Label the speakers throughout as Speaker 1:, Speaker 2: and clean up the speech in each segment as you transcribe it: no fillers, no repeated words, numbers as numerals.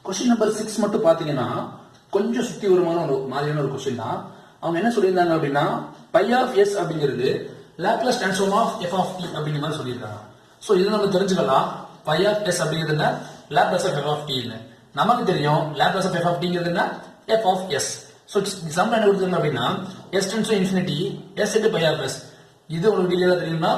Speaker 1: Question number 6 மட்டும் பாத்தீங்கன்னா கொஞ்சம் சுத்தி வருமான ஒரு மாதிரியான ஒரு கொஸ்டின் தான். அவங்க என்ன சொல்லியிருந்தாங்க அப்படின்னா பை ஆஃப் எஸ் அப்படிங்கிறது Laplace transform of f of t அப்படிங்கிற மாதிரி சொல்லியிருக்காங்க. ஸோ இது நம்ம தெரிஞ்சுக்கலாம். பை ஆஃப் எஸ் அப்படிங்கிறது என்ன, Laplace of f of t. நமக்கு தெரியும் லாப்லாஸ் ஆஃப் எஃப் ஆஃப் டிங்கிறது என்ன, f of s. So sum என்ன கொடுத்துருங்க அப்படின்னா s tends to infinity s into by of s. இது உங்களுக்கு டீடைலா தெரியும்னா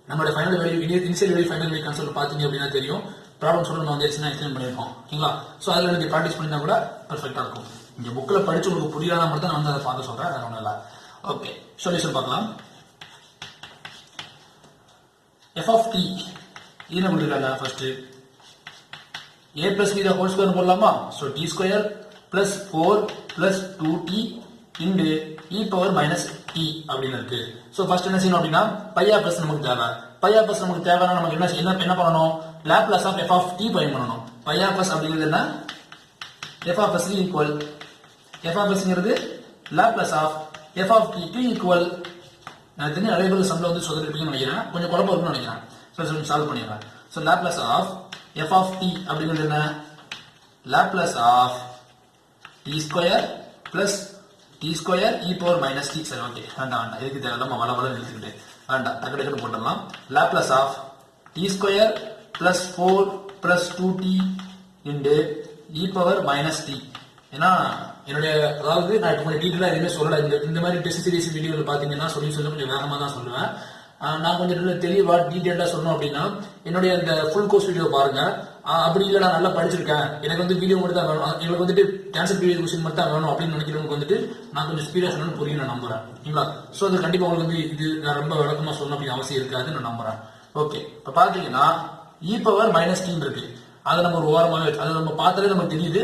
Speaker 1: நம்மளோட final value initial value final value concept பாத்தீங்க அப்படின்னா தெரியும். ப்ராப்ளம் சொல்ல நான் வந்து எக்ஸ்பிளைன் பண்ணிருக்கோம். ஓகேங்களா? சோ அதுல நீங்க பிராக்டிஸ் பண்ணினா கூட பெர்ஃபெக்ட்டா இருக்கும். இங்க புக்ல படிச்சு உங்களுக்கு புரியாத மட்டும் நான் வந்து அதை பார்க்க சொல்றேன். வேற ஒண்ணும் இல்ல. ஓகே, சொல்யூஷன் பார்க்கலாம். f of t என்ன கொடுத்திருக்காங்க? First a plus b the whole square போடலாமா? So t square plus 4 plus 2t into e power minus t அப்படின்னு இருக்கு. சோ ஃபர்ஸ்ட் என்ன செய்யணும் அப்படின்னா பை ஆஃப் s நமக்கு தேவை. பை ஆஃப் s நமக்கு தேவைன்னா நமக்கு என்ன பண்ணணும்? Laplace of f of t find பண்ணணும். பை ஆஃப் s அப்படிங்கிறது என்ன? f of s equal f of s ங்கிறது Laplace of f of t க்கு ஈக்குவல். நான் தெரிஞ்ச நிறைய பேர் சம்ல வந்து சொல்லிருப்பீங்கன்னு நினைக்கிறேன். கொஞ்சம் குழப்பம் இருக்கும்னு நினைக்கிறேன். சோ சால்வ் பண்ணிடுறேன். So Laplace of f of t அப்படிங்கிறது என்ன? Laplace of t square plus t square e power minus t. சரி, ஓகே, வேண்டாம் இதுக்கு தேவையில்லாம வளவள எழுதிக்கிட்டு வேண்டாம், டக்கு டக்குன்னு போட்டுடலாம். Laplace of t square plus 4 plus 2t into e power minus t. ஏன்னா என்னுடைய அதாவது நான் இப்போ கொஞ்சம் டீட்டெயிலாக எதுவுமே சொல்லலை. இந்த மாதிரி டெஸ்ட் சீரிஸ் வீடியோவில் பார்த்தீங்கன்னா சொல்யூஷன் கொஞ்சம் வேகமாக தான் சொல்லுவேன். நான் கொஞ்சம் தெளிவாக டீட்டெயிலாக சொல்லணும் அப்படின்னா என்னுடைய இந்த ஃபுல் கோர்ஸ் வீடியோ பாருங்க. அப்படி இல்லை நான் நல்லா படிச்சிருக்கேன், எனக்கு வந்து வீடியோ மட்டும் தான் வேணும், எங்களுக்கு வந்துட்டு கேன்சர் பீரியட் கொஸ்டின் மட்டும் தான் வேணும் அப்படின்னு நினைக்கிறவங்களுக்கு வந்துட்டு நான் கொஞ்சம் ஸ்பீடாக சொல்லணும்னு புரியும் நான் நம்புறேன். ஓகேங்களா? ஸோ அது கண்டிப்பாக உங்களுக்கு வந்து இது நான் ரொம்ப விளக்கமாக சொல்லணும் அப்படின்னு அவசியம் இருக்காது நான் நம்புறேன். ஓகே, இப்போ பார்த்தீங்கன்னா இ பவர் மைனஸ் டீன் இருக்கு. அதை நம்ம ஒரு ஓரமாக வச்சு அதை நம்ம பார்த்தாலே நமக்கு தெரியுது.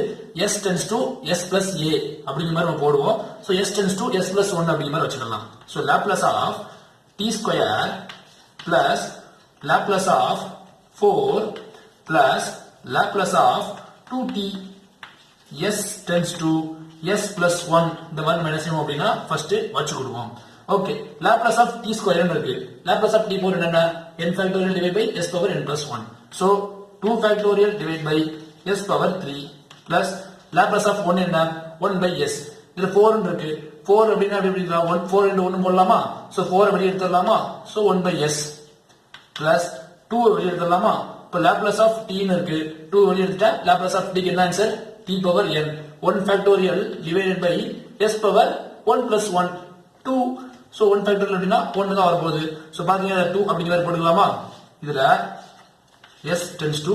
Speaker 1: s tends to s plus a அப்படிங்கிற மாதிரி நம்ம போடுவோம். So s tends to s plus 1 அப்படிங்கிற மாதிரி வச்சுக்கலாம். So Laplace of t square plus Laplace of 4 plus Laplace of 2t s tends to s plus 1 இந்த மாதிரி மைனஸ் செய்வோம் அப்படின்னா ஃபர்ஸ்ட் வச்சு கொடுவோம். Okay, Laplace of t square இருக்கு. லாப்லாஸ் ஆஃப் t பவர் என்னன்னா n factorial divide by s power n plus 1. So 2 factorial divided by s power 3 plus Laplace of 1 என்ன 1 by s. இதுல 4 இருக்கு. 4 அப்படினா எப்படி எழுதலாம்? 4 into 1 போடலாமா? சோ 4 வெளிய எடுத்துடலாமா? சோ 1 by s plus 2 வெளிய எடுத்துடலாமா? இப்ப Laplace of t ன்னு இருக்கு. 2 வெளிய எடுத்துட்டா Laplace of t க்கு என்ன answer? t power n 1 factorial divided by s power 1 plus 1 2. So 1 factorial அப்படினா 1 தான் வர போகுது. சோ பாத்தீங்கன்னா 2 அப்படிங்கிற மாதிரி போட்டுக்கலாமா? இதுல s tends to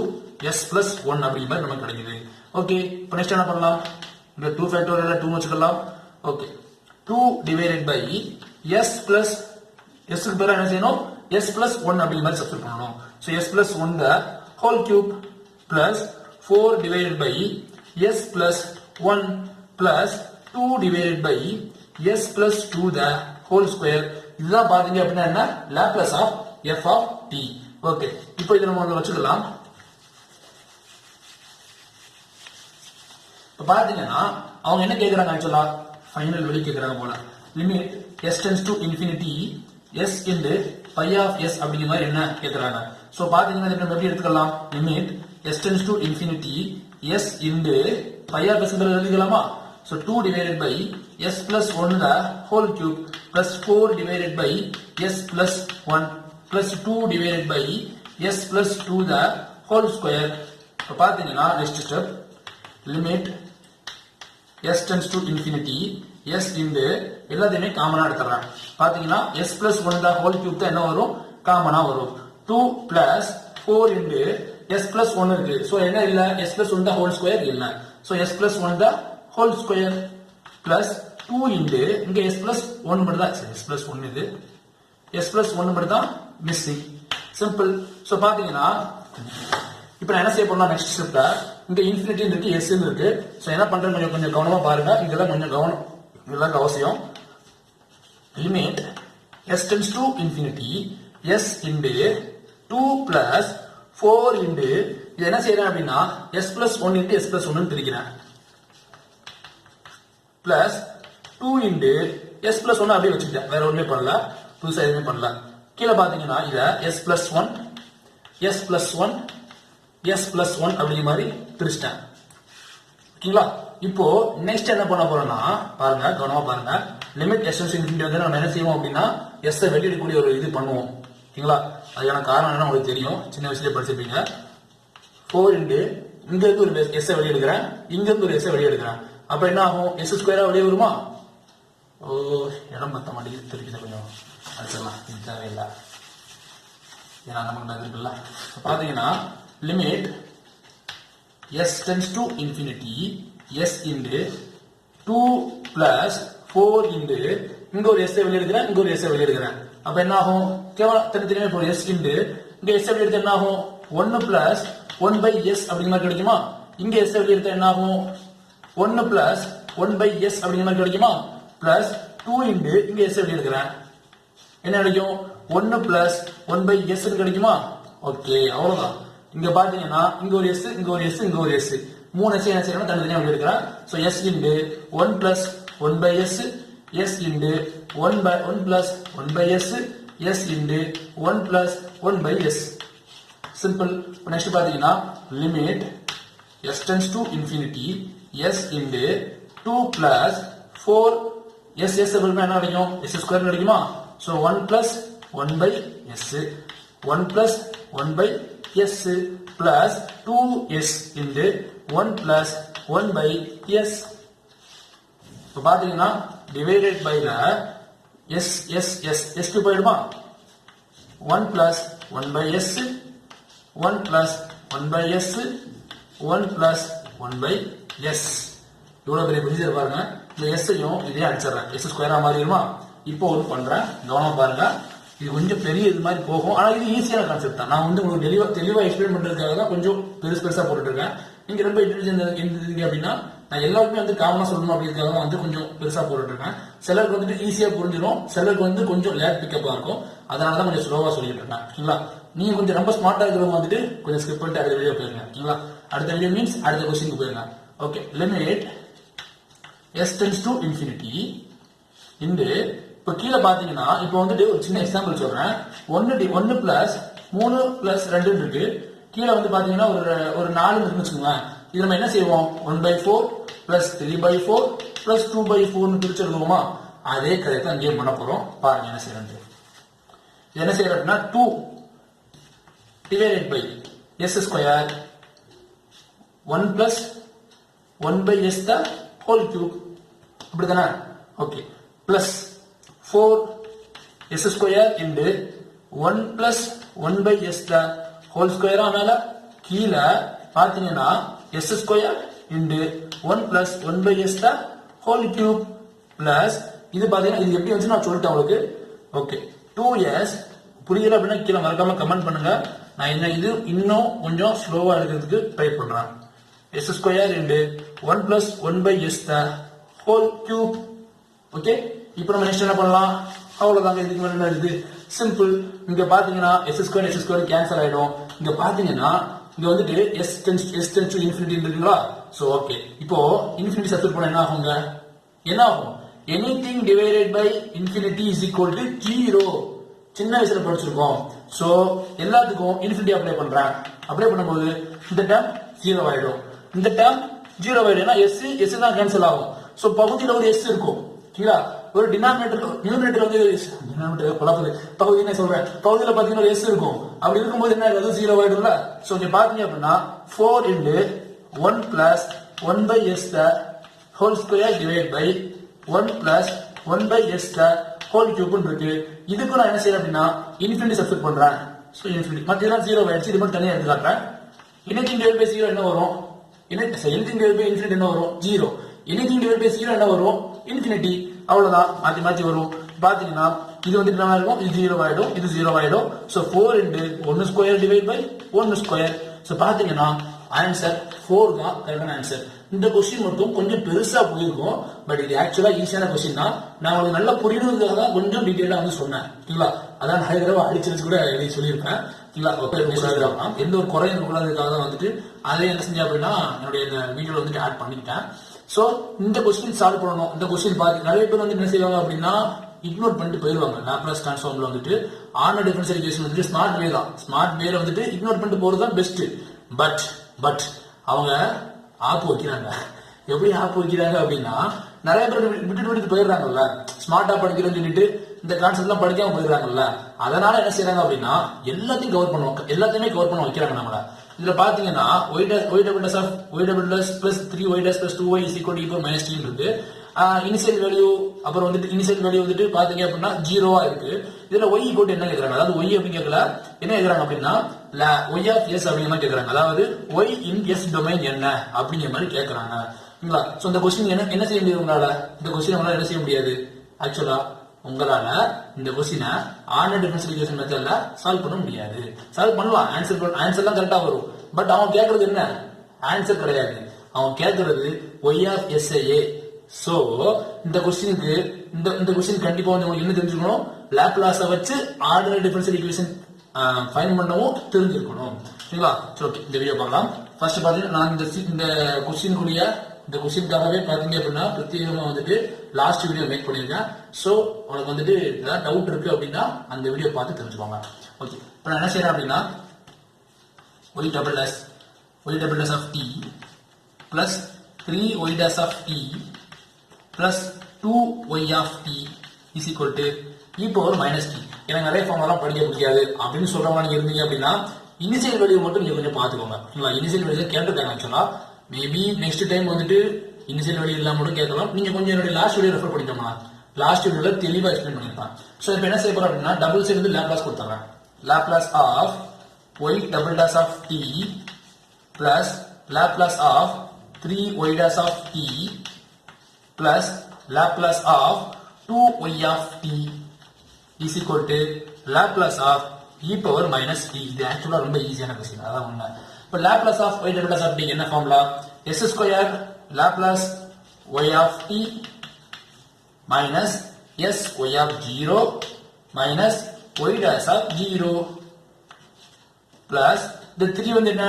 Speaker 1: s plus 1 அப்படிங்கிற மாதிரி நமக்கு கிடைக்குது. ஓகே, இப்போ நெக்ஸ்ட் என்ன பண்ணலாம்? இந்த 2 ஃபேக்டோரியல் 2 வச்சுக்கலாம். Okay, 2 divided by s plus s க்கு பதிலா என்ன செய்யணும்? s plus 1 அப்படிங்கிற மாதிரி சப்ஸ்டிட்யூட் பண்ணணும். So s plus 1 the whole cube plus 4 divided by s plus 1 plus 2 divided by s plus 2 the whole square. இதுதான் பாத்தீங்க அப்படின்னா என்ன? Laplace of f of t. Okay, இப்போ இதை நம்ம வந்து வச்சுக்கலாம். இப்போ பாத்தீங்கன்னா அவங்க என்ன கேட்கறாங்க? ஆக்சுவலா ஃபைனல் வெளி கேட்கறாங்க போல. Limit s tends to infinity s into by of s அப்படிங்கிற மாதிரி என்ன கேட்கறாங்க? ஸோ பாத்தீங்கன்னா நம்ம எப்படி எடுத்துக்கலாம்? Limit s tends to infinity s into by of s எழுதிக்கலாமா? So 2 divided by s plus 1 the whole cube plus 4 divided by s plus 1 plus 2 divided by s plus 2 the whole square. இப்போ பாத்தீங்கன்னா next step limit s tends to infinity s into எல்லாத்தையுமே காமனா எடுத்துறேன். பாத்தீங்கன்னா s plus 1 the whole cube தான் என்ன வரும்? காமனா வரும். 2 plus 4 into s plus 1 இருக்கு. சோ என்ன இல்ல? s plus 1 the whole square இல்ல. So s plus 1 the whole square plus 2 into இங்க s plus 1 மட்டும் தான். s plus 1 இது s plus 1 மட்டும் தான் மிஸ்ஸிங். சிம்பிள். சோ பாத்தீங்கன்னா இப்போ நான் என்ன செய்ய போறேன்னா நெக்ஸ்ட் ஸ்டெப்ல இங்க இன்ஃபினிட்டி இருக்கு s ன்னு இருக்கு. சோ என்ன பண்றேன் கொஞ்சம் கவனமா பாருங்க. இதெல்லாம் கொஞ்சம் கவனம் இதெல்லாம் அவசியம். Limit s tends to infinity s into 2 plus 4 into இது என்ன செய்யறேன் அப்படின்னா s plus 1 into s plus 1 ன்னு பிரிக்கிறேன். பிளஸ் 2 into s plus 1 அப்படியே வச்சுக்கிட்டேன். வேற ஒண்ணுமே பண்ணல, புதுசா எதுவுமே பண்ணல. கீழே பாத்தீங்கன்னா இத s plus 1 s plus 1 s plus one அப்படிங்கிற மாதிரி பிரிச்சிட்டேன். ஓகேங்களா? இப்போ நெக்ஸ்ட் என்ன பண்ண போறோம்னா பாருங்க, கவனமா பாருங்க. லிமிட் எஸ் இன்ஃபினிட்டி வந்து நம்ம என்ன செய்வோம் அப்படின்னா எஸ் வெளியிடக்கூடிய ஒரு இது பண்ணுவோம். ஓகேங்களா? அதுக்கான காரணம் என்ன உங்களுக்கு தெரியும், சின்ன வயசுலேயே படிச்சிருப்பீங்க. 4 இன்டு இங்க இருந்து ஒரு எஸ் வெளியெடுக்கிறேன், இங்க இருந்து ஒரு எஸ் வெளியெடுக்கிறேன். அப்ப என்ன ஆகும், எஸ் ஸ்கொயரா வெளியே வருமா? ஓ, இடம் பத்த மாட்டேங்குது, திருப்பி கொஞ்சம் அடிச்சிடலாம், இது தேவையில்லை, ஏன்னா நமக்கு இருக்குல்ல. பாத்தீங்கன்னா limit s tends to infinity s into 2 plus 4 into இங்க ஒரு எஸ் வெளியெடுக்கிறேன், இங்க ஒரு எஸ் வெளியெடுக்கிறேன். அப்ப என்ன ஆகும், கேவலம் தனித்தனியாக இப்போ எஸ் இன்டு இங்க எஸ் வெளியெடுத்து என்ன ஆகும், 1 பிளஸ் 1 பை எஸ் அப்படிங்கிற மாதிரி கிடைக்குமா? இங்க எஸ் வெளியெடுத்து என்ன ஆகும், 1 பிளஸ் 1 பை எஸ் அப்படிங்கிற மாதிரி கிடைக்குமா? பிளஸ் 2 இன்டு இங்க எஸ் வெளியெடுக்கிறேன், என்ன கிடைக்கும், 1 பிளஸ் 1 பை எஸ் கிடைக்குமா? ஓகே, அவ்வளவுதான். இங்க பாத்தீங்கன்னா இங்க ஒரு எஸ், இங்க ஒரு எஸ், இங்க ஒரு எஸ், 3 எஸ் என்ன செய்யணும், தனித்தனியாக வெளியெடுக்கிறேன். So s into 1 plus 1 by s, s into 1 plus 1 by s, s into 1 plus 1 by s. Simple. Next பாத்தீங்கன்னா limit s tends to infinity s into 2 plus 4 s s என்ன கிடைக்கும், s square கிடைக்குமா? So 1 plus 1 by s, 1 plus 1 by s plus 2s into 1 plus 1 by s. இப்போ பாத்தீங்கன்னா divided பைல S s s எஸ்க்கு போயிடுமா? 1 plus 1 by s, 1 plus 1 by s, 1 plus 1 by s. இவ்வளவு பெரிய procedure பாருங்க. இந்த எஸ்ஸையும் இதே அடிச்சிடறேன், எஸ் ஸ்கொயரா மாறிடுமா? இப்போ ஒன்று பண்றேன், கவனமா பாருங்க. இது கொஞ்சம் பெரிய இது மாதிரி போகும், ஆனா இது ஈஸியான கான்செப்ட் தான். நான் வந்து உங்களுக்கு தெளிவா எக்ஸ்பிளைன் பண்றதுக்காக தான் கொஞ்சம் பெருசா போட்டுட்டு இருக்கேன். நீங்க ரொம்ப இன்டெலிஜென்ட் இருந்தீங்க அப்படின்னா நான் எல்லாருக்குமே வந்து காமனா சொல்லணும் அப்படிங்கிறதுக்காக தான் வந்து கொஞ்சம் பெருசா போட்டுட்டு இருக்கேன். சிலருக்கு வந்துட்டு ஈஸியா புரிஞ்சிடும், சிலருக்கு வந்து கொஞ்சம் லேட் பிக்கப் இருக்கும். அதனாலதான் கொஞ்சம் ஸ்லோவா சொல்லிட்டு இருக்கேன். ஓகேங்களா? நீங்க கொஞ்சம் ரொம்ப ஸ்மார்ட்டா இருக்கிறவங்க வந்துட்டு கொஞ்சம் ஸ்கிப் பண்ணிட்டு அடுத்த வீடியோ போயிருங்க. ஓகேங்களா? அடுத்த வீடியோ மீன்ஸ் அடுத்த கொஸ்டினுக்கு போயிருங்க. Okay, limit s tends to infinity into இப்போ கீழே பாத்தீங்கன்னா இப்போ வந்துட்டு ஒரு சின்ன எக்ஸாம்பிள் சொல்றேன். 1 பிளஸ் 3 பிளஸ் 2 இருக்கு. கீழே வந்து பாத்தீங்கன்னா ஒரு 4 இருக்குன்னு வச்சுக்கோங்களேன். இது நம்ம என்ன செய்வோம், 1/4 பிளஸ் 3/4 பிளஸ் 2/4 பிரிச்சிருக்கோமா? அதே கதை தான் இங்கே பண்ண போறோம். பாருங்க என்ன செய்யறது. இது என்ன செய்யறோம் அப்படின்னா 2 divided by s square 1 plus 1 by s the whole cube, அப்படிதானே? Okay, plus 4 s square into 1 plus 1 by s the whole ஸ்கொயரா மேல, கீழே பாத்தீங்கன்னா s square into 1 plus 1 by s the whole cube plus இது பாத்தீங்கன்னா இது எப்படி வந்து நான் சொல்லிட்டேன் உங்களுக்கு. ஓகே, 2s புரியல அப்படின்னா கீழே மறக்காம கமெண்ட் பண்ணுங்க. நான் என்ன இது இன்னும் கொஞ்சம் ஸ்லோவா இருக்கிறதுக்கு ட்ரை பண்றேன். s square into 1 plus 1 by s the whole cube. Okay, இப்போ நம்ம நெக்ஸ்ட் என்ன பண்ணலாம், அவ்வளவுதாங்க. இதுக்கு மேல என்ன இருக்குது, சிம்பிள். இங்க பாத்தீங்கன்னா எஸ் ஸ்கொயர் கேன்சல் ஆயிடும். இங்க பாத்தீங்கன்னா இங்க வந்துட்டு எஸ் டென்ஸ் டு இன்ஃபினிட்டி இருக்குங்களா? சோ ஓகே, இப்போ இன்ஃபினிட்டி சப்ஸ்டிட்யூட் பண்ணா என்ன ஆகுங்க, என்ன ஆகும், anything divided by infinity is equal to 0. சின்ன வயசுல படிச்சிருக்கோம். சோ எல்லாத்துக்கும் இன்ஃபினிட்டி அப்ளை பண்றேன். அப்ளை பண்ணும்போது இந்த டேர்ம் 0 ஆயிடும், இந்த டேர்ம் 0 ஆயிடும். ஏன்னா எஸ் தான் கேன்சல் ஆகும். சோ பகுதியில ஒரு எஸ் இருக்கும். சரிங்களா? ஒரு நியூமரேட்டர் வந்து பகுதி என்ன சொல்றேன், பகுதியில பாத்தீங்கன்னா ஒரு எஸ் இருக்கும். அப்படி இருக்கும்போது என்ன ஆகுது, 0 ஆயிடும்ல. சோ இங்க பாத்தீங்க அப்படின்னா 4 into 1 plus 1 by s the whole square divide by 1 plus 1 by s the whole கியூப்னு இருக்கு. இதுக்கு நான் என்ன செய்யறேன் அப்படின்னா இன்ஃபினிட்டி சப்ஸ்டிட்யூட் பண்றேன். சோ இன்ஃபினிட்டி மற்ற 0 ஆயிடுச்சு. இது மட்டும் தனியா எடுத்து காட்டுறேன். எனிதிங் டிவைட் பை 0 என்ன வரும், எனிதிங் டிவைட் பை இன்ஃபினிட்டி என்ன வரும், 0. எனிதிங் டிவைட் பை 0 என்ன வரும், இன்ஃபினிட்டி. அவ்வளவுதான், மாத்தி வரும். பாத்தீங்கன்னா இது வந்து என்ன இருக்கும், இது 0 ஆயிடும், இது 0 ஆயிடும். So 4 into 1 square divide by 1 square. So பாத்தீங்கன்னா ஆன்சர் 4 தான் கரெக்டான ஆன்சர். இந்த கொஸ்டின் மட்டும் கொஞ்சம் பெருசா போயிருக்கும், பட் இது ஆக்சுவலா ஈஸியான கொஸ்டின் தான். நான் உங்களுக்கு நல்லா புரியணுங்கிறதுக்காக தான் கொஞ்சம் டீடைலா வந்து சொன்னேன். ஓகேங்களா? அதான் நிறைய தடவை அடிச்சு கூட எழுதி சொல்லியிருப்பேன். எந்த ஒரு குறையும் இருக்கக்கூடாதுக்காக தான் வந்துட்டு அதே என்ன செஞ்சேன் அப்படின்னா என்னுடைய இந்த வீடியோல வந்துட்டு ஆட் பண்ணிக்கிட்டேன். சோ இந்த கொஸ்டின் சால்வ் பண்ணணும். இந்த கொஸ்டின் பார்த்து நிறைய பேர் வந்து என்ன செய்வாங்க அப்படின்னா இக்னோர் பண்ணிட்டு போயிருவாங்க. லாப்லாஸ் டிரான்ஸ்ஃபார்ம்ல வந்துட்டு ஆர்டர் டிஃபரன்ஷியல் ஈக்குவேஷன் வந்துட்டு ஸ்மார்ட் வே தான். ஸ்மார்ட் வேல வந்துட்டு இக்னோர் பண்ணிட்டு போறது தான் பெஸ்ட். பட் அவங்க ஆப்பு வைக்கிறாங்க. எப்படி ஆப்பு வைக்கிறாங்க அப்படின்னா, நிறைய பேர் விட்டுட்டு போயிடுறாங்கல்ல, ஸ்மார்ட்டா படிக்கிறோம்னு சொல்லிட்டு இந்த கான்செப்ட் எல்லாம் படிக்காம போயிடுறாங்கல்ல. அதனால என்ன செய்யறாங்க அப்படின்னா, எல்லாத்தையுமே கவர் பண்ண வைக்கிறாங்க நம்மள. இதுல பாத்தீங்கன்னா y double of y double plus 3y plus 2y is equal to minus t இருக்கு. இனிஷியல் வேல்யூ அப்புறம் வந்துட்டு இனிஷியல் வேல்யூ வந்துட்டு பாத்தீங்க அப்படின்னா 0வா இருக்கு. இதுல y ஈக்குவல் என்ன கேக்குறாங்க, அதாவது y அப்படின்னு கேட்கல, என்ன கேக்குறாங்க அப்படின்னா y ஆஃப் s அப்படிங்கிற மாதிரி கேக்குறாங்க. அதாவது y இன் s டொமைன் என்ன அப்படிங்கிற மாதிரி கேக்குறாங்க. சோ இந்த கொஸ்டின் என்ன செய்ய முடியாது உங்களால, இந்த கொஸ்டின் உங்களால என்ன செய்ய முடியாது. ஆக்சுவலா உங்களால இந்த கொஸ்டினை ஆர்டினரி டிஃபரன்ஷியல் ஈக்குவேஷன் மெத்தட்ல சால்வ் பண்ண முடியாது. சால்வ் பண்ணலாம், ஆன்சர்லாம் கரெக்டா வரும். பட் அவன் கேக்குறது என்ன, ஆன்சர் கிடையாது. அவன் கேக்குறது y ஆஃப் s. சோ இந்த கொஸ்டினுக்கு இந்த கொஸ்டின் கண்டிப்பா வந்து உங்களுக்கு என்ன தெரிஞ்சுக்கணும், லாப்லாஸை வச்சு ஆர்டினரி டிஃபரன்ஷியல் ஈக்குவேஷன் ஃபைண்ட் பண்ணவும் தெரிஞ்சிருக்கணும். சரிங்களா? ஓகே, இந்த வீடியோ பார்க்கலாம். ஃபர்ஸ்ட் பாத்தீங்கன்னா நான் இந்த கொஸ்டினுக்குரிய இந்த கொஸ்டினுக்காகவே பாத்தீங்க அப்படின்னா பிரத்யேகமா வந்துட்டு லாஸ்ட் வீடியோ மேக் பண்ணிருக்கேன். சோ உனக்கு வந்துட்டு ஏதாவது டவுட் இருக்கு அப்படின்னா அந்த வீடியோ பார்த்து தெரிஞ்சுக்கோங்க. ஓகே, இப்போ நான் என்ன செய்யறேன் அப்படின்னா y double s of t plus 3y dash of t plus 2y of t is equal to e power minus t. எனக்கு நிறைய ஃபார்முலாம் படிக்க பிடிக்காது அப்படின்னு சொல்றவங்க நீங்க இருந்தீங்க அப்படின்னா இனிஷியல் வேல்யூ மட்டும் நீங்க கொஞ்சம் பாத்துக்கோங்க. இனிஷியல் வேல்யூ கேட்டிருக்காங்க. ஆக்சுவலா மேபி நெக்ஸ்ட் டைம் வந்துட்டு இனிஷியல் வேல்யூ இல்லாம மட்டும் கேட்கலாம். நீங்க கொஞ்சம் என்னுடைய லாஸ்ட் வீடியோ ரெஃபர் பண்ணிட்டோம்னா லாஸ்ட் வீடியோல தெளிவா எக்ஸ்பிளைன் பண்ணிருப்பான். சோ இப்போ என்ன செய்ய போறோம் அப்படின்னா டபுள் சைடு வந்து லாப்லாஸ் கொடுத்தாங்க. Laplace of y double dash of t plus Laplace of 3y dash of t plus Laplace of 2y of t is equal to Laplace of e power minus t. இது ஆக்சுவலா ரொம்ப ஈஸியான question, அதான் உண்மை. இப்போ Laplace of y double dash of t என்ன formula, s square Laplace y of t minus s y of 0 minus y dash of 0 plus இந்த 3 வந்து என்ன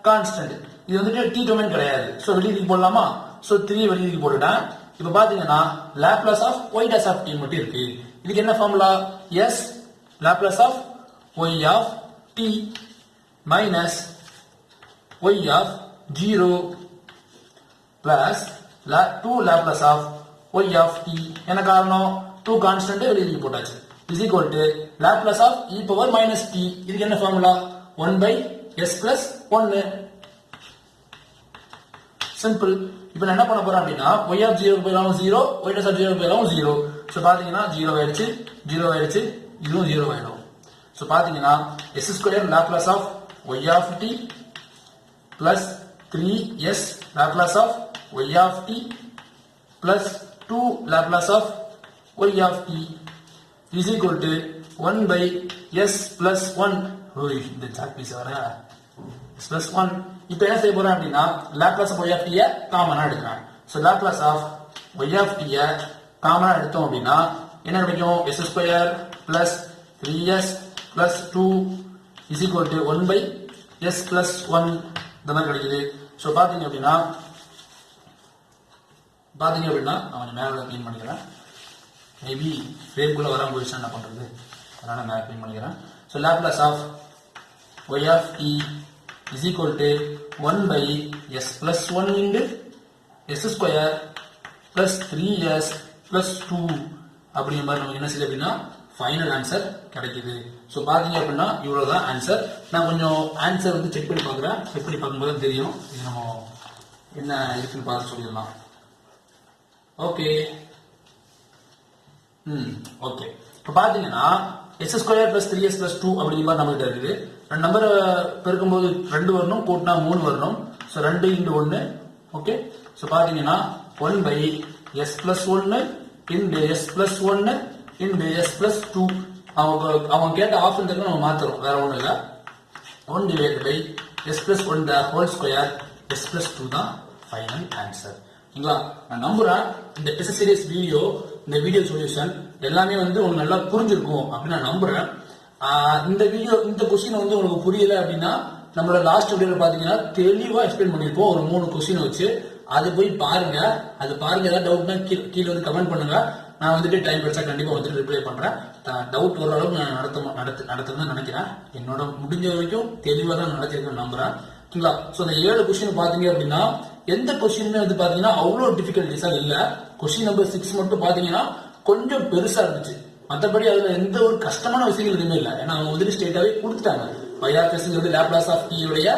Speaker 1: கான்ஸ்டன்ட், இது வந்துட்டு t டொமைன் கிடையாது. சோ வெளியே போடலாமா, சோ 3 வெளியே போட்டுட்டேன். இப்ப பாத்தீங்கன்னா Laplace of y dash of t மட்டும் இருக்கு. இதுக்கு என்ன formula, s Laplace of y of t minus y of 0 plus 2 Laplace of y of t. என்ன காரணம், 2 கான்ஸ்டன்ட் வெளியே போட்டாச்சு. is equal to Laplace of e power minus t. இதுக்கு என்ன formula, 1 by s plus 1. Simple. இப்போ நான் என்ன பண்ண போறேன் அப்படின்னா y of 0 போயிடலாம் 0, y dash of 0 போயிடலாம் 0. சோ பாத்தீங்கன்னா 0 ஆயிடுச்சு, இதுவும் 0 ஆயிடும். சோ பாத்தீங்கன்னா s square Laplace of y of t plus 3s Laplace of y of t plus 2 Laplace of y of t is equal to 1 by s plus 1. ஓய், இந்த chalk piece வர s plus 1. இப்போ என்ன செய்ய போறேன் அப்படின்னா Laplace of y of t காமனா எடுக்கிறேன். So Laplace of y of t காமனா எடுத்தோம் அப்படின்னா என்ன கிடைக்கும், s square plus 3s plus 2 is equal to 1 by s plus 1 இந்த மாதிரி கிடைக்குது. சோ பாத்தீங்க அப்படின்னா நான் மேல க்ளீன் பண்ணிக்கிறேன். மேபி ஃப்ரேம்குள்ள வராம போயிடுச்சுன்னா என்ன பண்றது, அதனால மேல க்ளீன் பண்ணிக்கிறேன். So Laplace of y of t is equal to 1 by s plus 1 into s square plus 3s plus 2 அப்படிங்கிற மாதிரி நமக்கு என்ன செய்யுது அப்படின்னா ஃபைனல் ஆன்சர் கிடைக்குது. ஸோ பார்த்தீங்க அப்படின்னா இவ்வளோதான் ஆன்சர். நான் கொஞ்சம் ஆன்சர் வந்து செக் பண்ணி பார்க்குறேன். செக் பண்ணி பார்க்கும்போது தெரியும் இது நம்ம என்ன இருக்குன்னு பார்த்து சொல்லிடலாம். Okay, okay. இப்போ பார்த்தீங்கன்னா s square plus 3s plus 2 அப்படிங்கிற மாதிரி நம்மகிட்ட இருக்குது. ரெண்டு நம்பரை பெருக்கும்போது 2 வரணும், கூட்டினா 3 வரணும். So 2 into 1. ஓகே, ஸோ பார்த்தீங்கன்னா 1 by s plus 1 into s plus 1 into s plus 2. அவங்க கேட்ட ஆப்ஷன் தெரியும், நம்ம மாத்துறோம், வேற ஒன்றும் இல்லை. 1 divided by s plus 1 the whole square s plus 2 தான் ஃபைனல் ஆன்சர். சரிங்களா? நான் நம்புறேன் இந்த டெஸ்ட் சீரிஸ் வீடியோ, இந்த வீடியோ சொல்யூஷன் எல்லாமே வந்து உங்களுக்கு நல்லா புரிஞ்சிருக்கும் அப்படின்னு நான் நம்புறேன். இந்த வீடியோ இந்த கொஸ்டின் வந்து உங்களுக்கு புரியல அப்படின்னா நம்மளோட லாஸ்ட் வீடியோல பாத்தீங்கன்னா தெளிவா எக்ஸ்பிளைன் பண்ணிருப்போம் ஒரு 3 கொஸ்டின் வச்சு. அது போய் பாருங்க. ஏதாவது டவுட்னா கீழே வந்து கமெண்ட் பண்ணுங்க. நான் வந்துட்டு டைம் கிடைச்சா கண்டிப்பா வந்துட்டு ரிப்ளை பண்றேன். டவுட் வர அளவுக்கு நான் நடத்துறேன்னு நினைக்கிறேன். என்னோட முடிஞ்ச வரைக்கும் தெளிவா தான் நடத்திருக்கேன்னு நம்புறேன். ஓகேங்களா. ஸோ அந்த 7 கொஸ்டின் பாத்தீங்க அப்படின்னா எந்த கொஸ்டினுமே வந்து பாத்தீங்கன்னா அவ்வளோ டிஃபிகல்டிஸா இல்ல. கொஸ்டின் நம்பர் 6 மட்டும் பாத்தீங்கன்னா கொஞ்சம் பெருசா இருந்துச்சு. மற்றபடி அதுல எந்த ஒரு கஷ்டமான விஷயங்கள் எதுவுமே இல்லை. ஏன்னா அவங்க வந்துட்டு ஸ்ட்ரெயிட்டாவே கொடுத்துட்டாங்க. y(s)ங்கிறது லாப்லாஸ் ஆஃப் t உடைய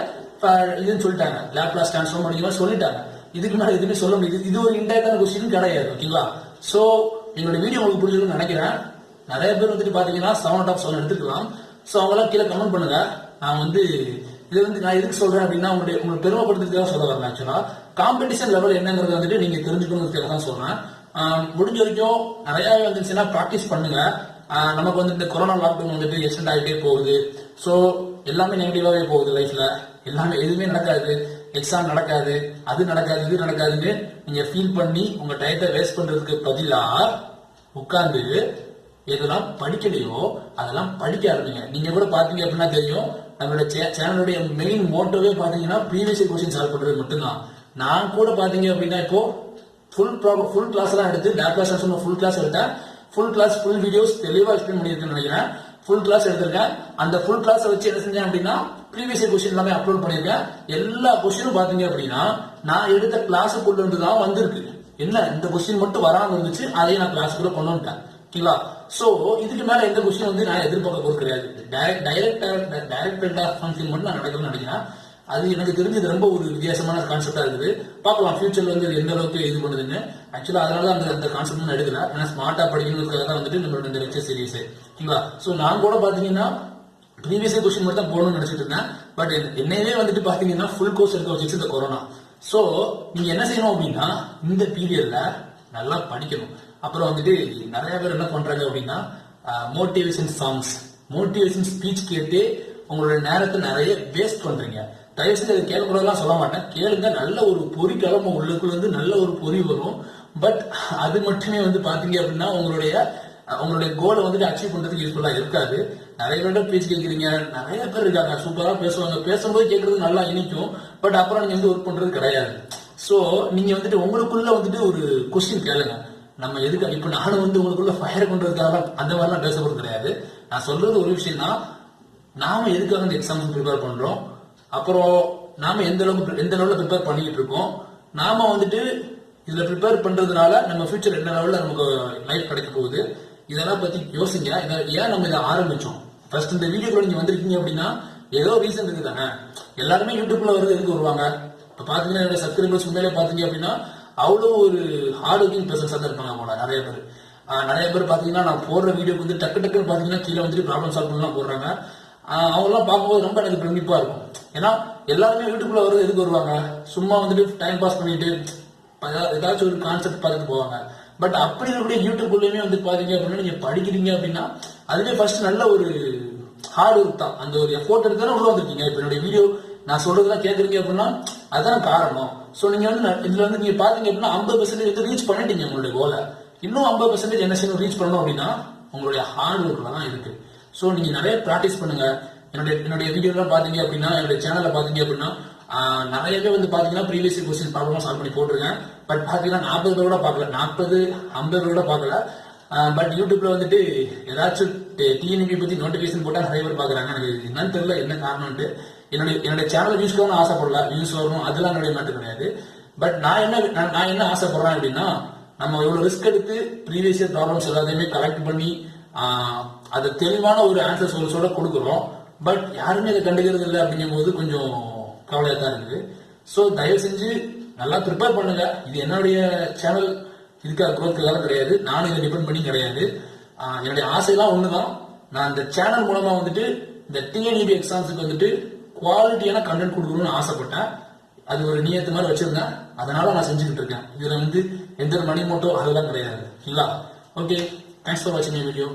Speaker 1: இதுன்னு சொல்லிட்டாங்க. லாப்லாஸ் டிரான்ஸ்ஃபார்ம் அப்படிங்கிற மாதிரி சொல்லிட்டாங்க. இதுக்கு மேல எதுவுமே சொல்ல முடியுது. இது ஒரு இன்டைரக்டான கொஸ்டின் கிடையாது. ஓகேங்களா. சோ எங்களோட வீடியோ உங்களுக்கு பிடிச்சிருக்குன்னு நினைக்கிறேன். நிறைய பேர் வந்துட்டு பாத்தீங்கன்னா 7/7 எடுத்துக்கலாம். சோ அவங்களாம் கீழே கமெண்ட் பண்ணுங்க. நான் வந்து இது வந்து நான் எதுக்கு சொல்றேன் அப்படின்னா உங்களுக்கு பெருமைப்படுத்துறதுக்காக சொல்ல வரேன். ஆக்சுவலா காம்படிஷன் லெவல் என்னங்கிறது வந்துட்டு நீங்க தெரிஞ்சுக்கணுங்கிறதுக்காக தான் சொல்றேன். முடிஞ்ச வரைக்கும் நிறைய வந்துச்சுன்னா ப்ராக்டிஸ் பண்ணுங்க. நமக்கு வந்து இந்த கொரோனா லாக்டவுன் வந்துட்டு எக்ஸ்டெண்ட் ஆகிட்டே போகுது. ஸோ எல்லாமே நெகட்டிவாவே போகுது லைஃப்ல. எல்லாமே எதுவுமே நடக்காது, எக்ஸாம் நடக்காது, அது நடக்காது, இது நடக்காதுன்னு நீங்க ஃபீல் பண்ணி உங்க டயத்தை வேஸ்ட் பண்றதுக்கு பதிலா உட்கார்ந்து எதெல்லாம் படிக்கலையோ அதெல்லாம் படிக்க ஆரம்பிங்க. நீங்க கூட பாத்தீங்க அப்படின்னா தெரியும், நம்மளோட சேனலுடைய மெயின் மோட்டோவே பாத்தீங்கன்னா ப்ரீவியஸ் இயர் கொஸ்டின் சால்வ் பண்றது மட்டும்தான். நான் கூட பாத்தீங்க அப்படின்னா இப்போ ஃபுல் கிளாஸ் எல்லாம் எடுத்து லாப்லாஸ் ட்ரான்ஸ்ஃபார்ம் ஃபுல் கிளாஸ் எடுத்தேன். ஃபுல் வீடியோஸ் தெளிவா எக்ஸ்பிளைன் பண்ணியிருக்கேன்னு நினைக்கிறேன். ஃபுல் கிளாஸ் எடுத்திருக்கேன். அந்த ஃபுல் கிளாஸ் வச்சு என்ன செஞ்சேன் அப்படின்னா ப்ரீவியஸ் இயர் கொஸ்டின் எல்லாமே அப்லோட் பண்ணியிருக்கேன். எல்லா கொஸ்டினும் பாத்தீங்க அப்படின்னா நான் எடுத்த கிளாஸுக்குள்ள இருந்து தான் வந்திருக்கு. என்ன இந்த கொஸ்டின் மட்டும் வராம இருந்துச்சு, அதையும் நான் கிளாஸுக்குள்ள கொண்டு வந்துட்டேன். ஓகேங்களா. சோ இதுக்கு மேல எந்த கொஸ்டின் வந்து நான் எதிர்பார்க்க போறது கிடையாது. டைரக்ட் ஃபங்க்ஷன் மட்டும் நான் நடக்கணும்னு நினைக்கிறேன். அது எனக்கு தெரிஞ்சது ரொம்ப ஒரு வித்தியாசமான கான்செப்டா இருக்குது. பார்க்கலாம் ஃபியூச்சர்ல வந்து எந்த அளவுக்கு இது பண்ணுதுன்னு. ஆக்சுவலா அதனால அந்த கான்செப்ட் நான் எடுக்கல. ஏன்னா ஸ்மார்ட்டா படிக்கணுங்கிறதுக்காக தான் வந்துட்டு நம்மளோட இந்த லெக்சர் சீரிஸ். ஓகேங்களா. சோ நான் கூட பாத்தீங்கன்னா ப்ரீவியஸ் கொஸ்டின் மட்டும் தான் போகணும்னு நினைச்சிட்டு இருந்தேன். பட் என்னையவே வந்துட்டு பாத்தீங்கன்னா ஃபுல் கோர்ஸ் எடுக்க வச்சிருச்சு இந்த கொரோனா. சோ நீங்க என்ன செய்யணும் அப்படின்னா இந்த பீரியட்ல நல்லா படிக்கணும். அப்புறம் வந்துட்டு நிறைய பேர் என்ன பண்றாங்க அப்படின்னா மோட்டிவேஷன் சாங்ஸ், மோட்டிவேஷன் ஸ்பீச் கேட்டு உங்களோட நேரத்தை நிறைய வேஸ்ட் பண்றீங்க. தயவு செஞ்சு அதை கேட்கக்கூடாதுலாம் சொல்ல மாட்டேன். கேளுங்க, நல்ல ஒரு பொறி கிளம்ப உள்ளுக்குள்ள இருந்து நல்ல ஒரு பொறி வரும். பட் அது மட்டுமே வந்து பாத்தீங்க அப்படின்னா உங்களுடைய கோலை வந்துட்டு அச்சீவ் பண்றதுக்கு யூஸ்ஃபுல்லா இருக்காது. நிறைய பேர் பேச்சு கேட்கறீங்க, நிறைய பேர் இருக்காங்க சூப்பரா பேசுவாங்க, பேசும்போது கேட்கறது நல்லா இனிக்கும். பட் அப்புறம் நீங்க வந்து ஒர்க் பண்றது கிடையாது. சோ நீங்க வந்துட்டு உங்களுக்குள்ள வந்துட்டு ஒரு கொஸ்டின் கேளுங்க. நம்ம எதுக்கு இப்ப நானும் வந்து உங்களுக்குள்ள ஃபயர் பண்றதுக்காக அந்த மாதிரிலாம் பேசப்படுறது கிடையாது. நான் சொல்றது ஒரு விஷயம் தான், நாம எதுக்காக இந்த எக்ஸாம் ப்ரிப்பேர் பண்றோம், அப்புறம் நாம எந்த லெவலில் ப்ரிப்பேர் பண்ணிட்டு இருக்கோம், நாம வந்துட்டு இதுல ப்ரிப்பேர் பண்றதுனால நம்ம ஃபியூச்சர் என்ன லெவலில் நமக்கு லைஃப் கிடைக்க போகுது, இதெல்லாம் பத்தி யோசிங்க. ஏன் நம்ம இதை ஆரம்பிச்சோம்? ஃபர்ஸ்ட் இந்த வீடியோக்குள்ள நீங்க வந்திருக்கீங்க அப்படின்னா ஏதோ ரீசன் இருக்கு தானே. எல்லாருமே யூடியூப்ல வருது எதுக்கு வருவாங்க? இப்ப பாத்தீங்கன்னா என்னோட சப்ஸ்கிரைபர்ஸ் உண்மையிலே பாத்தீங்க அப்படின்னா அவ்வளோ ஒரு ஹார்ட் ஒர்க்கிங் பர்சன்ஸா தான் இருப்பாங்க போல நிறைய பேர் பாத்தீங்கன்னா நான் போடுற வீடியோக்கு வந்து டக்குன்னு பாத்தீங்கன்னா கீழே வந்துட்டு ப்ராப்ளம் சால்வ் பண்ணலாம் போடுறாங்க. அவங்கெல்லாம் பார்க்கும்போது ரொம்ப எனக்கு பிரமிப்பா இருக்கும். ஏன்னா எல்லாருமே யூடியூப்ல வருது எதுக்கு வருவாங்க? சும்மா வந்துட்டு டைம் பாஸ் பண்ணிட்டு ஏதாச்சும் ஒரு கான்செப்ட் பார்த்துட்டு போவாங்க. பட் அப்படி இருக்கக்கூடிய யூடியூப்லயுமே வந்து பாத்தீங்க அப்படின்னா நீங்க படிக்கிறீங்க அப்படின்னா அதுவே ஃபர்ஸ்ட் நல்ல ஒரு ஹார்ட் ஒர்க் தான். அந்த ஒரு எஃபோர்ட் எடுத்து உள்ள வந்திருக்கீங்க. இப்ப என்னுடைய வீடியோ நான் சொல்றதெல்லாம் கேட்குறீங்க அப்படின்னா அதுதான் காரணம். ஸோ நீங்க வந்து இதுல வந்து நீங்க பாத்தீங்க அப்படின்னா 50% வந்து ரீச் பண்ணிட்டீங்க உங்களுடைய கோலை. இன்னும் 50% என்ன செய்யணும் ரீச் பண்ணணும் அப்படின்னா உங்களுடைய ஹார்ட் ஒர்க்ல தான் இருக்கு. ஸோ நீங்க நிறைய ப்ராக்டிஸ் பண்ணுங்க. என்னுடைய வீடியோலாம் பாத்தீங்க அப்படின்னா என்னுடைய சேனல்ல பாத்தீங்க அப்படின்னா நிறையவே வந்து பாத்தீங்கன்னா ப்ரீவியஸ் கொஸ்டின் ப்ராப்ளமா சால்வ் பண்ணி போட்டிருக்கேன். பட் பாத்தீங்கன்னா 40 பேர் கூட பார்க்கல, 40-50 பேர் கூட பார்க்கல. பட் யூடியூப்ல வந்துட்டு ஏதாச்சும் டிஎன்இபி பத்தி நோட்டிபிகேஷன் போட்டா நிறைய பேர் பாக்குறாங்க. எனக்கு என்னன்னு தெரியல என்ன காரணம்ட்டு. என்னுடைய சேனல் வியூஸ் வரணும் ஆசைப்படல, வியூஸ் வரணும் அதெல்லாம் என்னுடைய மேட்டர் கிடையாது. பட் நான் என்ன ஆசைப்படுறேன் அப்படின்னா நம்ம எவ்வளவு ரிஸ்க் எடுத்து ப்ரீவியஸ் இயர் ப்ராப்ளம்ஸ் எல்லாத்தையுமே கலெக்ட் பண்ணி அதை தெளிவான ஒரு ஆன்சர் சொல்ல கொடுக்குறோம். பட் யாருமே அதை கண்டுக்கிறது இல்லை அப்படிங்கும் போது கொஞ்சம் கவலையா தான் இருக்குது. ஸோ தயவு செஞ்சு நல்லா ப்ரிப்பேர் பண்ணுங்க. இது என்னுடைய சேனல், இதுக்காக குரோத்துக்காக கிடையாது, நானும் இதை டிபெண்ட் பண்ணி கிடையாது. என்னுடைய ஆசையெல்லாம் ஒண்ணுதான். நான் இந்த சேனல் மூலமா வந்துட்டு இந்த டிஎன்இபி எக்ஸாம்ஸுக்கு வந்துட்டு குவாலிட்டியான கண்டென்ட் கொடுக்கணும்னு ஆசைப்பட்டேன். அது ஒரு நியத்து மாதிரி வச்சிருந்தேன். அதனால நான் செஞ்சுக்கிட்டு இருக்கேன். இதுல வந்து எந்த மணி மோட்டோ அதெல்லாம் கிடையாது. இல்ல ஓகே, தேங்க்ஸ் ஃபார் வாட்சிங் மை வீடியோ.